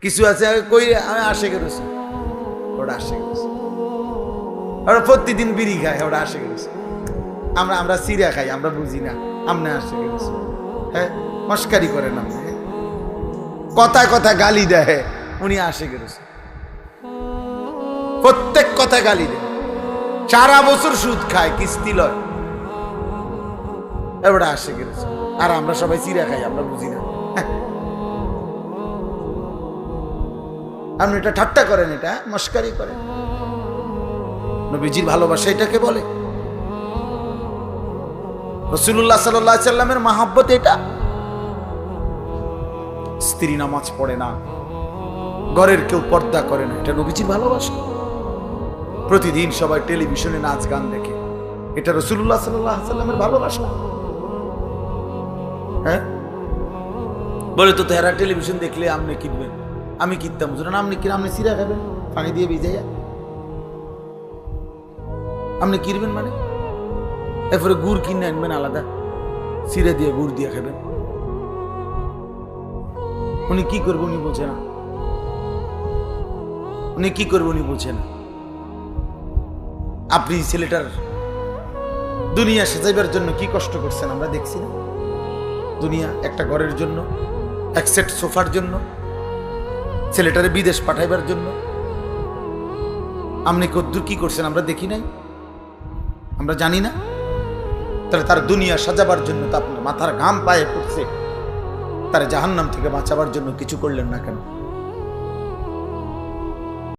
কিছু আছে কই আমি আশেকের রসুল, ওটা আশেকের রসুল। ওরা প্রতিদিন বিড়ি খায়, ওটা আশেকের রসুল। আমরা সিরা খাই, আমরা বুঝি না আমনে আশেকের রসুল। হ্যাঁ, মস্কারি করেন আপনি, কথায় কথায় গালি দেয়, উনি আশেকের রসুল। প্রত্যেক কথা গালি দেয়, সারা বছর সুদ খায়, কিস্তি লয়, এবার আশেকের রসুল। আর আমরা সবাই সিরা খাই, আমরা বুঝি না। আপনি এটা ঠাট্টা করেন, এটা মস্কারি করেন। নবীজির ভালোবাসা এটাকে বলে? রাসূলুল্লাহ সাল্লাল্লাহু আলাইহি সাল্লামের মহব্বত এটা? স্ত্রী নামাজ পড়ে না, ঘরের কেউ পর্দা করে না, এটা নবীজির ভালোবাসা? প্রতিদিন সবাই টেলিভিশনে নাচ গান দেখে, এটা রাসূলুল্লাহ সাল্লাল্লাহু আলাইহি সাল্লামের ভালোবাসা? হ্যাঁ, বলে তো এরা টেলিভিশন দেখলে আপনি কিনবেন, আমি কিনতাম, না আপনি কিনে আপনি সিরা খাবেন পানি দিয়ে ভিজাইয়া, আপনি কিনবেন মানে? এরপরে গুড় কিনে আনবেন আলাদা, সিরা দিয়ে গুড় দিয়ে খাবেন। উনি কি করবে উনি বোঝে না, উনি কি করবে উনি বোঝে না। আপনি ছেলেটার দুনিয়া সাজাইবার জন্য কি কষ্ট করছেন আমরা দেখছি না? দুনিয়া একটা ঘরের জন্য, এক সেট সোফার জন্য, ছেলেটারে বিদেশ পাঠাইবার জন্য আপনি কদ্দুর কি করছেন আমরা দেখি নাই, আমরা জানি না? তাহলে তার দুনিয়া সাজাবার জন্য তো আপনার মাথার ঘাম পায়ে পড়ছে, তার জাহান্নাম থেকে বাঁচাবার জন্য কিছু করলেন না কেন?